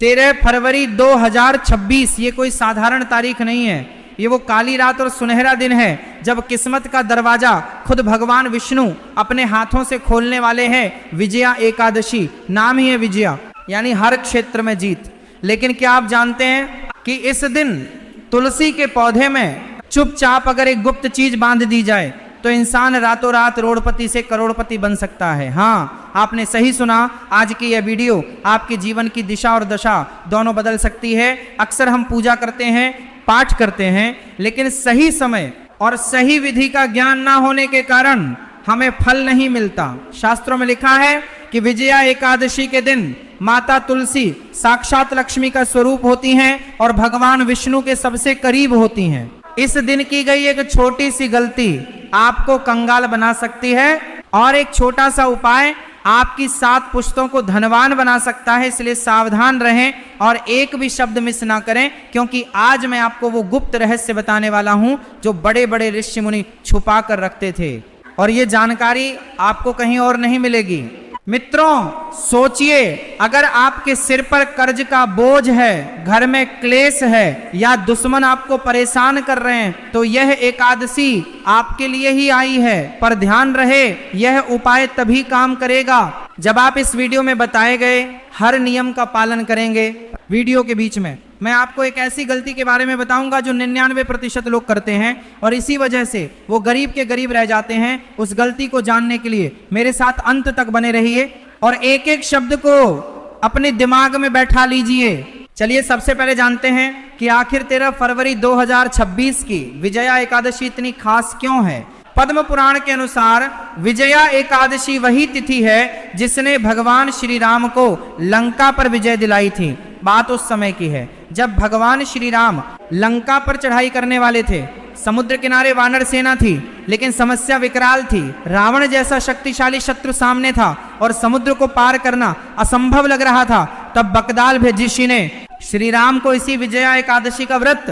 13 फरवरी 2026 ये कोई साधारण तारीख नहीं है। ये वो काली रात और सुनहरा दिन है जब किस्मत का दरवाजा खुद भगवान विष्णु अपने हाथों से खोलने वाले हैं। विजया एकादशी, नाम ही है विजया, यानी हर क्षेत्र में जीत। लेकिन क्या आप जानते हैं कि इस दिन तुलसी के पौधे में चुपचाप अगर एक गुप्त चीज बांध दी जाए तो इंसान रातों रात रोड़पति से करोड़पति बन सकता है। हाँ, आपने सही सुना। आज की यह वीडियो आपके जीवन की दिशा और दशा दोनों बदल सकती है। अक्सर हम पूजा करते हैं, पाठ करते हैं, लेकिन सही समय और सही विधि का ज्ञान ना होने के कारण हमें फल नहीं मिलता। शास्त्रों में लिखा है कि विजया एकादशी के दिन माता तुलसी साक्षात लक्ष्मी का स्वरूप होती हैं और भगवान विष्णु के सबसे करीब होती हैं। इस दिन की गई एक छोटी सी गलती आपको कंगाल बना सकती है और एक छोटा सा उपाय आपकी 7 पुश्तों को धनवान बना सकता है। इसलिए सावधान रहें और एक भी शब्द मिस ना करें, क्योंकि आज मैं आपको वो गुप्त रहस्य बताने वाला हूं जो बड़े बड़े ऋषि मुनि छुपा कर रखते थे और ये जानकारी आपको कहीं और नहीं मिलेगी। मित्रों, सोचिए, अगर आपके सिर पर कर्ज का बोझ है, घर में क्लेश है या दुश्मन आपको परेशान कर रहे हैं, तो यह एकादशी आपके लिए ही आई है। पर ध्यान रहे, यह उपाय तभी काम करेगा जब आप इस वीडियो में बताए गए हर नियम का पालन करेंगे। वीडियो के बीच में मैं आपको एक ऐसी गलती के बारे में बताऊंगा जो 99% लोग करते हैं और इसी वजह से वो गरीब के गरीब रह जाते हैं। उस गलती को जानने के लिए मेरे साथ अंत तक बने रहिए और एक एक शब्द को अपने दिमाग में बैठा लीजिए। चलिए सबसे पहले जानते हैं कि आखिर 13 फरवरी 2026 की विजया एकादशी इतनी खास क्यों है। पद्म पुराण के अनुसार विजया एकादशी वही तिथि है जिसने भगवान श्री राम को लंका पर विजय दिलाई थी। बात उस समय की है जब भगवान श्री राम लंका पर चढ़ाई करने वाले थे। समुद्र किनारे वानर सेना थी, लेकिन समस्या विकराल थी। रावण जैसा शक्तिशाली शत्रु सामने था और समुद्र को पार करना असंभव लग रहा था। तब बकदाल ऋषि ने श्री राम को इसी विजया एकादशी का व्रत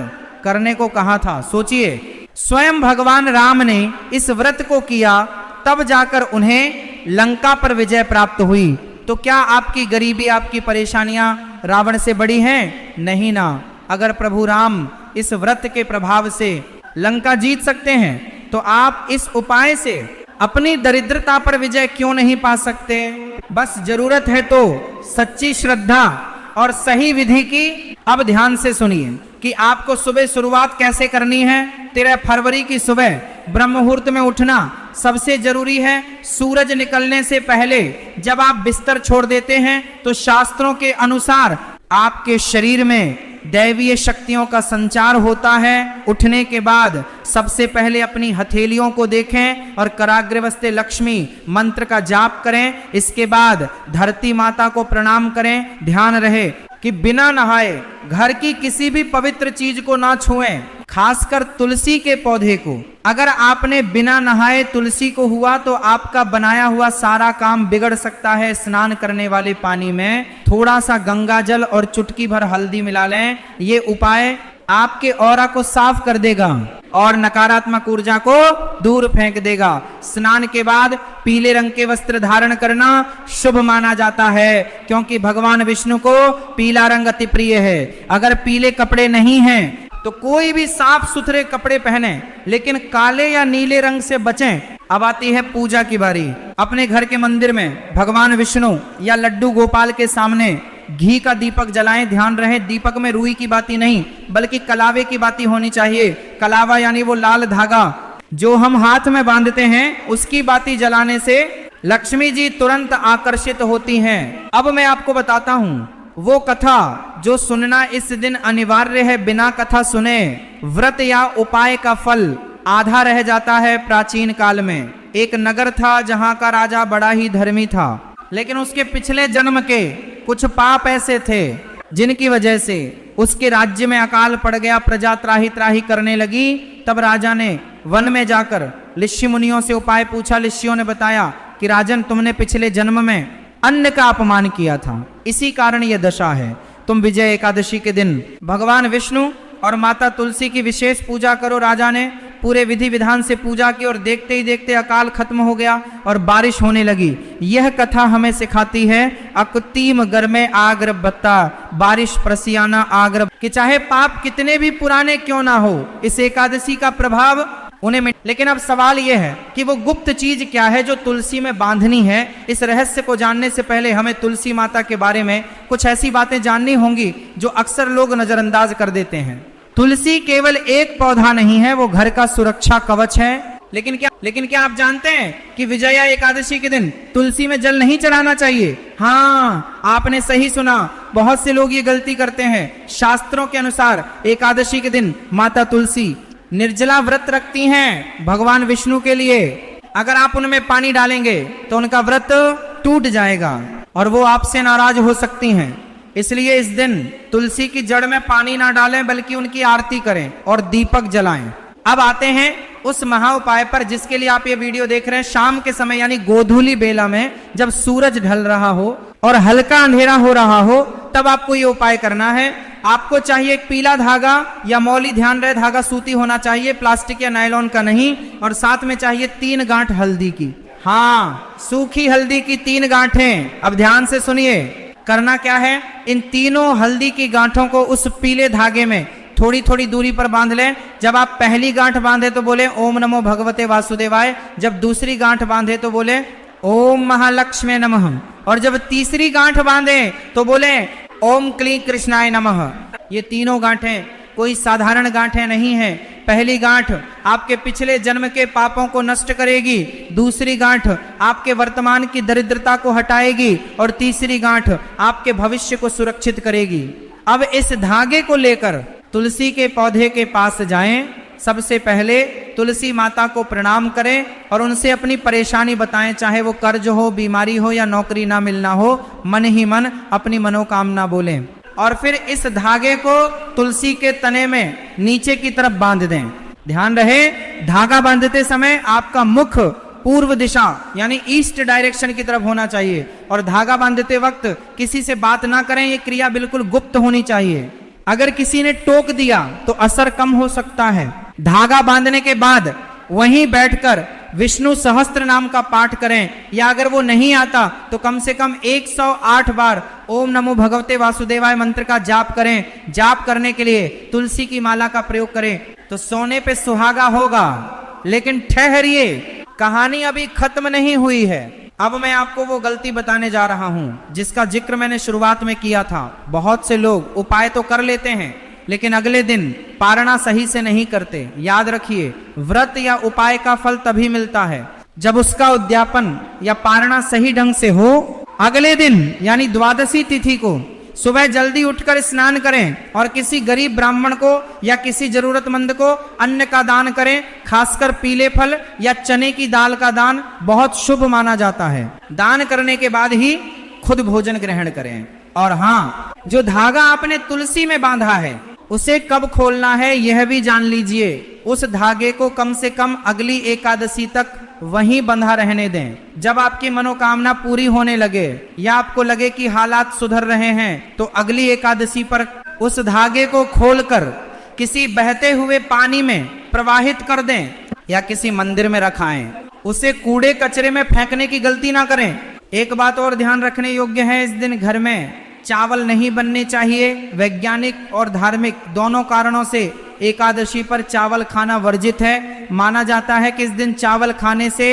करने को कहा था। सोचिए, स्वयं भगवान राम ने इस व्रत को किया, तब जाकर उन्हें लंका पर विजय प्राप्त हुई। तो क्या आपकी गरीबी, आपकी परेशानियां रावण से बड़ी हैं? नहीं ना। अगर प्रभु राम इस व्रत के प्रभाव से लंका जीत सकते हैं तो आप इस उपाय से अपनी दरिद्रता पर विजय क्यों नहीं पा सकते? बस जरूरत है तो सच्ची श्रद्धा और सही विधि की। अब ध्यान से सुनिए कि आपको सुबह शुरुआत कैसे करनी है। 13 फरवरी की सुबह ब्रह्म मुहूर्त में उठना सबसे जरूरी है। सूरज निकलने से पहले जब आप बिस्तर छोड़ देते हैं तो शास्त्रों के अनुसार आपके शरीर में दैवीय शक्तियों का संचार होता है। उठने के बाद सबसे पहले अपनी हथेलियों को देखें और कराग्रवस्ते लक्ष्मी मंत्र का जाप करें। इसके बाद धरती माता को प्रणाम करें। ध्यान रहे कि बिना नहाए घर की किसी भी पवित्र चीज को ना छुएं, खासकर तुलसी के पौधे को। अगर आपने बिना नहाए तुलसी को हुआ तो आपका बनाया हुआ सारा काम बिगड़ सकता है। स्नान करने वाले पानी में थोड़ा सा गंगा जल और चुटकी भर हल्दी मिला लें। ये उपाय आपके ऑरा को साफ कर देगा और नकारात्मक ऊर्जा को दूर फेंक देगा। स्नान के बाद पीले रंग के वस्त्र धारण करना शुभ माना जाता है, क्योंकि भगवान विष्णु को पीला रंग अति प्रिय है। अगर पीले कपड़े नहीं हैं तो कोई भी साफ सुथरे कपड़े पहने, लेकिन काले या नीले रंग से बचें। अब आती है पूजा की बारी। अपने घर के मंदिर में भगवान विष्णु या लड्डू गोपाल के सामने घी का दीपक जलाएं। ध्यान रहे, दीपक में रुई की बाती नहीं बल्कि कलावे की बाती होनी चाहिए। कलावा यानी वो लाल धागा जो हम हाथ में बांधते हैं, उसकी बाती जलाने से लक्ष्मी जी तुरंत आकर्षित होती हैं। अब मैं आपको बताता हूँ वो कथा जो सुनना इस दिन अनिवार्य है। बिना कथा सुने व्रत या उपाय का फल आधा रह जाता है। प्राचीन काल में एक नगर था जहां का राजा बड़ा ही धर्मी था, लेकिन उसके पिछले जन्म के कुछ पाप ऐसे थे जिनकी वजह से उसके राज्य में अकाल पड़ गया। प्रजा त्राही त्राही करने लगी। तब राजा ने वन में जाकर ऋषि मुनियों से उपाय पूछा। ऋषियों ने बताया कि राजन, तुमने पिछले जन्म में अन्न का अपमान किया था, इसी कारण यह दशा है। तुम विजय एकादशी के दिन भगवान विष्णु और माता तुलसी की विशेष पूजा करो। राजा ने पूरे विधि विधान से पूजा की और देखते ही देखते अकाल खत्म हो गया और बारिश होने लगी। यह कथा हमें सिखाती है अकुतीम गर में आग्र बत्ता, बारिश प्रसियाना आग्र, कि चाहे पाप कितने भी पुराने क्यों ना हो, इस एकादशी का प्रभाव उन्हें मिट। लेकिन अब सवाल यह है कि वो गुप्त चीज क्या है जो तुलसी में बांधनी है। इस रहस्य को जानने से पहले हमें तुलसी माता के बारे में कुछ ऐसी बातें जाननी होंगी जो अक्सर लोग नजरअंदाज कर देते हैं। तुलसी केवल एक पौधा नहीं है, वो घर का सुरक्षा कवच है। लेकिन क्या आप जानते हैं कि विजया एकादशी के दिन तुलसी में जल नहीं चढ़ाना चाहिए? हाँ, आपने सही सुना, बहुत से लोग ये गलती करते हैं। शास्त्रों के अनुसार एकादशी के दिन माता तुलसी निर्जला व्रत रखती हैं भगवान विष्णु के लिए। अगर आप उनमें पानी डालेंगे तो उनका व्रत टूट जाएगा और वो आपसे नाराज हो सकती हैं। इसलिए इस दिन तुलसी की जड़ में पानी ना डालें, बल्कि उनकी आरती करें और दीपक जलाएं। अब आते हैं उस महा उपाय पर जिसके लिए आप ये वीडियो देख रहे हैं। शाम के समय यानी गोधूली बेला में, जब सूरज ढल रहा हो और हल्का अंधेरा हो रहा हो, तब आपको ये उपाय करना है। आपको चाहिए एक पीला धागा या मौली, ध्यान रहे धागा सूती होना चाहिए, प्लास्टिक या नायलॉन का नहीं, और साथ में चाहिए 3 गांठ हल्दी की। हाँ, सूखी हल्दी की 3 गांठें। अब ध्यान से सुनिए, करना क्या है, इन तीनों हल्दी की गांठों को उस पीले धागे में थोड़ी थोड़ी दूरी पर बांध लें। जब आप पहली गांठ बांधे तो बोले ओम नमो भगवते वासुदेवाय, जब दूसरी गांठ बांधे तो बोले ओम महालक्ष्मी नमः, और जब तीसरी गांठ बांधे तो बोले ओम क्ली कृष्णाय नमः। ये तीनों गांठें कोई साधारण गांठें नहीं है। पहली गांठ आपके पिछले जन्म के पापों को नष्ट करेगी, दूसरी गांठ आपके वर्तमान की दरिद्रता को हटाएगी, और तीसरी गांठ आपके भविष्य को सुरक्षित करेगी। अब इस धागे को लेकर तुलसी के पौधे के पास जाएं। सबसे पहले तुलसी माता को प्रणाम करें और उनसे अपनी परेशानी बताएं, चाहे वो कर्ज हो, बीमारी हो या नौकरी ना मिलना हो। मन ही मन अपनी मनोकामना बोलें और फिर इस धागे को तुलसी के तने में नीचे की तरफ बांध दें। ध्यान रहे, धागा बांधते समय आपका मुख पूर्व दिशा यानी ईस्ट डायरेक्शन की तरफ होना चाहिए, और धागा बांधते वक्त किसी से बात ना करें। ये क्रिया बिल्कुल गुप्त होनी चाहिए। अगर किसी ने टोक दिया तो असर कम हो सकता है। धागा बांधने के बाद वहीं बैठकर विष्णु सहस्त्र नाम का पाठ करें, या अगर वो नहीं आता तो कम से कम 108 बार ओम नमो भगवते वासुदेवाय मंत्र का जाप करें। जाप करने के लिए तुलसी की माला का प्रयोग करें तो सोने पे सुहागा होगा। लेकिन ठहरिए, कहानी अभी खत्म नहीं हुई है। अब मैं आपको वो गलती बताने जा रहा हूं जिसका जिक्र मैंने शुरुआत में किया था। बहुत से लोग उपाय तो कर लेते हैं लेकिन अगले दिन पारणा सही से नहीं करते। याद रखिए, व्रत या उपाय का फल तभी मिलता है जब उसका उद्यापन या पारणा सही ढंग से हो। अगले दिन यानी द्वादशी तिथि को सुबह जल्दी उठकर स्नान करें और किसी गरीब ब्राह्मण को या किसी जरूरतमंद को अन्न का दान करें। खासकर पीले फल या चने की दाल का दान बहुत शुभ माना जाता है। दान करने के बाद ही खुद भोजन ग्रहण करें। और हाँ, जो धागा आपने तुलसी में बांधा है उसे कब खोलना है यह भी जान लीजिए। उस धागे को कम से कम अगली एकादशी तक वहीं बंधा रहने दें। जब आपकी मनोकामना पूरी होने लगे या आपको लगे कि हालात सुधर रहे हैं तो अगली एकादशी पर उस धागे को खोलकर किसी बहते हुए पानी में प्रवाहित कर दें या किसी मंदिर में रखाएं। उसे कूड़े कचरे में फेंकने की गलती ना करें। एक बात और ध्यान रखने योग्य है, इस दिन घर में चावल नहीं बनने चाहिए। वैज्ञानिक और धार्मिक दोनों कारणों से एकादशी पर चावल खाना वर्जित है। माना जाता है कि इस दिन चावल खाने से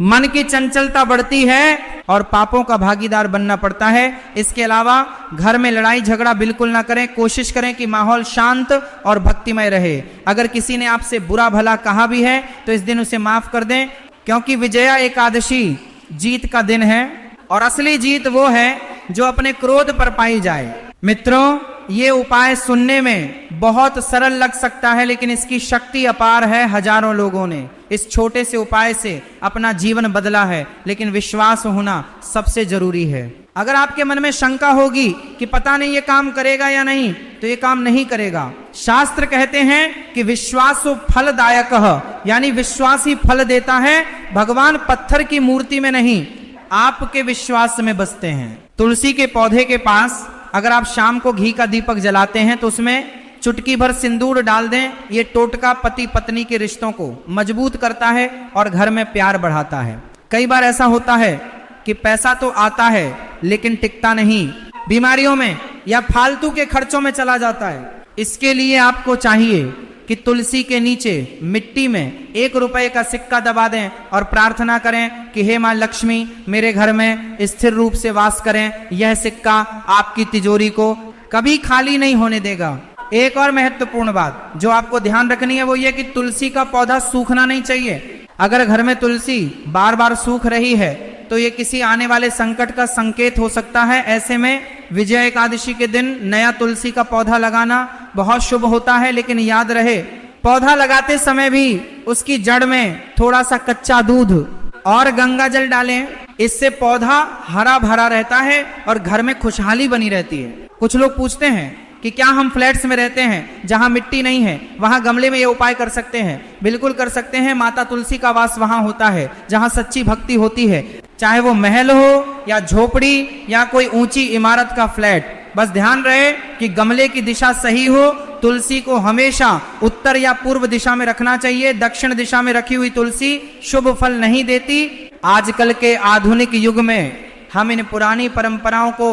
मन की चंचलता बढ़ती है और पापों का भागीदार बनना पड़ता है। इसके अलावा घर में लड़ाई झगड़ा बिल्कुल ना करें। कोशिश करें कि माहौल शांत और भक्तिमय रहे। अगर किसी ने आपसे बुरा भला कहा भी है तो इस दिन उसे माफ कर दें, क्योंकि विजया एकादशी जीत का दिन है और असली जीत वो है जो अपने क्रोध पर पाई जाए। मित्रों, ये उपाय सुनने में बहुत सरल लग सकता है लेकिन इसकी शक्ति अपार है। हजारों लोगों ने इस छोटे से उपाय से अपना जीवन बदला है, लेकिन विश्वास होना सबसे जरूरी है। अगर आपके मन में शंका होगी कि पता नहीं ये काम करेगा या नहीं, तो ये काम नहीं करेगा। शास्त्र कहते हैं कि विश्वासो फलदायकः, यानी विश्वास ही फल देता है। भगवान पत्थर की मूर्ति में नहीं, आपके विश्वास में बसते हैं। तुलसी के पौधे के पास अगर आप शाम को घी का दीपक जलाते हैं तो उसमें चुटकी भर सिंदूर डाल दें। ये टोटका पति पत्नी के रिश्तों को मजबूत करता है और घर में प्यार बढ़ाता है। कई बार ऐसा होता है कि पैसा तो आता है लेकिन टिकता नहीं, बीमारियों में या फालतू के खर्चों में चला जाता है। इसके लिए आपको चाहिए कि तुलसी के नीचे मिट्टी में 1 रुपए का सिक्का दबा दें और प्रार्थना करें कि हे मां लक्ष्मी मेरे घर में स्थिर रूप से वास करें। यह सिक्का आपकी तिजोरी को कभी खाली नहीं होने देगा। एक और महत्वपूर्ण बात जो आपको ध्यान रखनी है वो ये कि तुलसी का पौधा सूखना नहीं चाहिए। अगर घर में तुलसी बार बार सूख रही है तो ये किसी आने वाले संकट का संकेत हो सकता है। ऐसे में विजया एकादशी के दिन नया तुलसी का पौधा लगाना बहुत शुभ होता है। लेकिन याद रहे, पौधा लगाते समय भी उसकी जड़ में थोड़ा सा कच्चा दूध और गंगा जल डालें। इससे पौधा हरा भरा रहता है और घर में खुशहाली बनी रहती है। कुछ लोग पूछते हैं कि क्या हम फ्लैट्स में रहते हैं जहां मिट्टी नहीं है, वहां गमले में ये उपाय कर सकते हैं? बिल्कुल कर सकते हैं। माता तुलसी का वास वहां होता है जहां सच्ची भक्ति होती है, चाहे वो महल हो या झोपड़ी या कोई ऊंची इमारत का फ्लैट। बस ध्यान रहे कि गमले की दिशा सही हो। तुलसी को हमेशा उत्तर या पूर्व दिशा में रखना चाहिए। दक्षिण दिशा में रखी हुई तुलसी शुभ फल नहीं देती। आजकल के आधुनिक युग में हम इन पुरानी परंपराओं को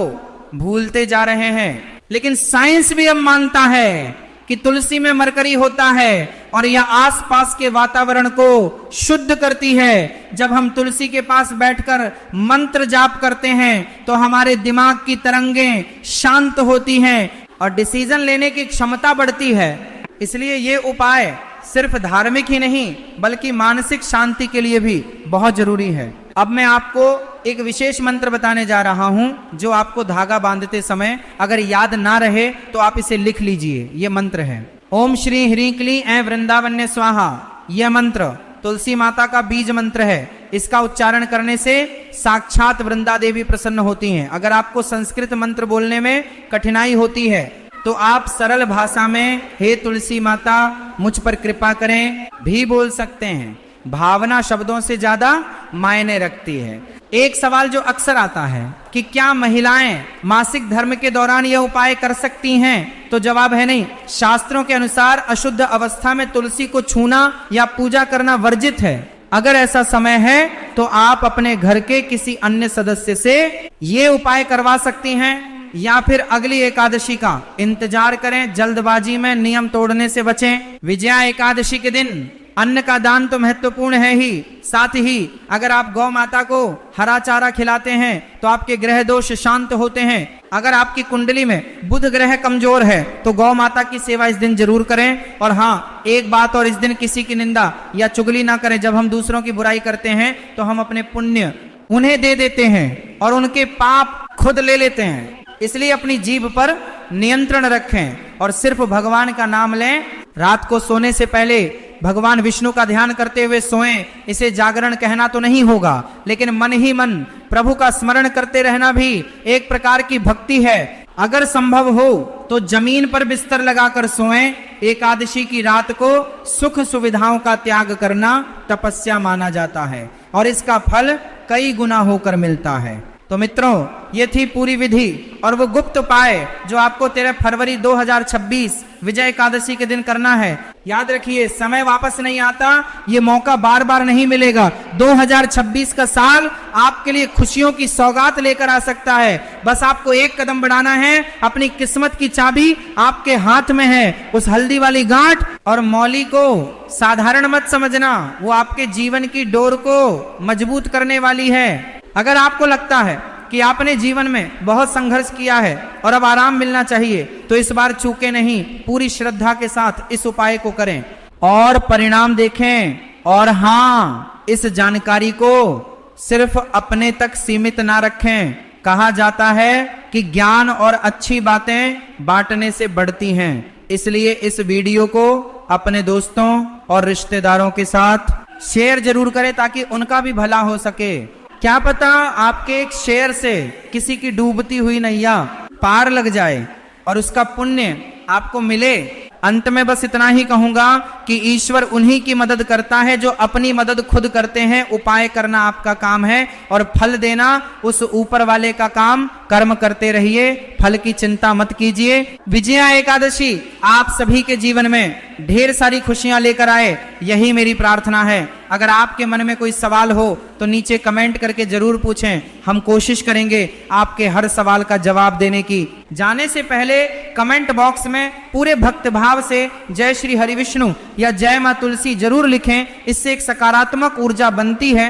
भूलते जा रहे हैं, लेकिन साइंस भी अब मानता है कि तुलसी में मरकरी होता है और यह आसपास के वातावरण को शुद्ध करती है। जब हम तुलसी के पास बैठकर मंत्र जाप करते हैं तो हमारे दिमाग की तरंगें शांत होती हैं और डिसीजन लेने की क्षमता बढ़ती है। इसलिए ये उपाय सिर्फ धार्मिक ही नहीं बल्कि मानसिक शांति के लिए भी बहुत जरूरी है। अब मैं आपको एक विशेष मंत्र बताने जा रहा हूं जो आपको धागा बांधते समय अगर याद ना रहे तो आप इसे लिख लीजिए। यह मंत्र है ओम श्री ह्रीं क्लीं ऐं वृंदावन्य स्वाहा। यह मंत्र तुलसी माता का बीज मंत्र है। इसका उच्चारण करने से साक्षात वृंदा देवी प्रसन्न होती हैं। अगर आपको संस्कृत मंत्र बोलने में कठिनाई होती है तो आप सरल भाषा में हे तुलसी माता मुझ पर कृपा करें भी बोल सकते हैं। भावना शब्दों से ज्यादा मायने रखती है। एक सवाल जो अक्सर आता है कि क्या महिलाएं मासिक धर्म के दौरान यह उपाय कर सकती हैं? तो जवाब है नहीं। शास्त्रों के अनुसार अशुद्ध अवस्था में तुलसी को छूना या पूजा करना वर्जित है। अगर ऐसा समय है तो आप अपने घर के किसी अन्य सदस्य से ये उपाय करवा सकती हैं या फिर अगली एकादशी का इंतजार करें। जल्दबाजी में नियम तोड़ने से बचें। विजया एकादशी के दिन अन्न का दान तो महत्वपूर्ण है ही, साथ ही अगर आप गौ माता को हरा चारा खिलाते हैं तो आपके ग्रह दोष शांत होते हैं। अगर आपकी कुंडली में बुध ग्रह कमजोर है तो गौ माता की सेवा इस दिन जरूर करें। और हाँ, एक बात और, इस दिन किसी की निंदा या चुगली ना करें। जब हम दूसरों की बुराई करते हैं तो हम अपने पुण्य उन्हें दे देते हैं और उनके पाप खुद ले लेते हैं। इसलिए अपनी जीभ पर नियंत्रण रखें और सिर्फ भगवान का नाम लें। रात को सोने से पहले भगवान विष्णु का ध्यान करते हुए सोएं। इसे जागरण कहना तो नहीं होगा, लेकिन मन ही मन प्रभु का स्मरण करते रहना भी एक प्रकार की भक्ति है। अगर संभव हो तो जमीन पर बिस्तर लगाकर सोएं। एकादशी की रात को सुख सुविधाओं का त्याग करना तपस्या माना जाता है और इसका फल कई गुना होकर मिलता है। तो मित्रों, ये थी पूरी विधि और वो गुप्त उपाय जो आपको 13 फरवरी 2026 विजय एकादशी के दिन करना है। याद रखिए, समय वापस नहीं आता, ये मौका बार बार नहीं मिलेगा। 2026 का साल आपके लिए खुशियों की सौगात लेकर आ सकता है। बस आपको एक कदम बढ़ाना है। अपनी किस्मत की चाबी आपके हाथ में है। उस हल्दी वाली गांठ और मौली को साधारण मत समझना, वो आपके जीवन की डोर को मजबूत करने वाली है। अगर आपको लगता है कि आपने जीवन में बहुत संघर्ष किया है और अब आराम मिलना चाहिए तो इस बार चूके नहीं, पूरी श्रद्धा के साथ इस उपाय को करें और परिणाम देखें। और हाँ, इस जानकारी को सिर्फ अपने तक सीमित ना रखें। कहा जाता है कि ज्ञान और अच्छी बातें बांटने से बढ़ती हैं। इसलिए इस वीडियो को अपने दोस्तों और रिश्तेदारों के साथ शेयर जरूर करें ताकि उनका भी भला हो सके। क्या पता आपके एक शेयर से किसी की डूबती हुई नैया पार लग जाए और उसका पुण्य आपको मिले। अंत में बस इतना ही कहूंगा कि ईश्वर उन्हीं की मदद करता है जो अपनी मदद खुद करते हैं। उपाय करना आपका काम है और फल देना उस ऊपर वाले का काम। कर्म करते रहिए, फल की चिंता मत कीजिए। विजया एकादशी आप सभी के जीवन में ढेर सारी खुशियां लेकर आए, यही मेरी प्रार्थना है। अगर आपके मन में कोई सवाल हो तो नीचे कमेंट करके जरूर पूछें, हम कोशिश करेंगे आपके हर सवाल का जवाब देने की। जाने से पहले कमेंट बॉक्स में पूरे भक्त भाव से जय श्री हरि विष्णु या जय मां तुलसी जरूर लिखें, इससे एक सकारात्मक ऊर्जा बनती है।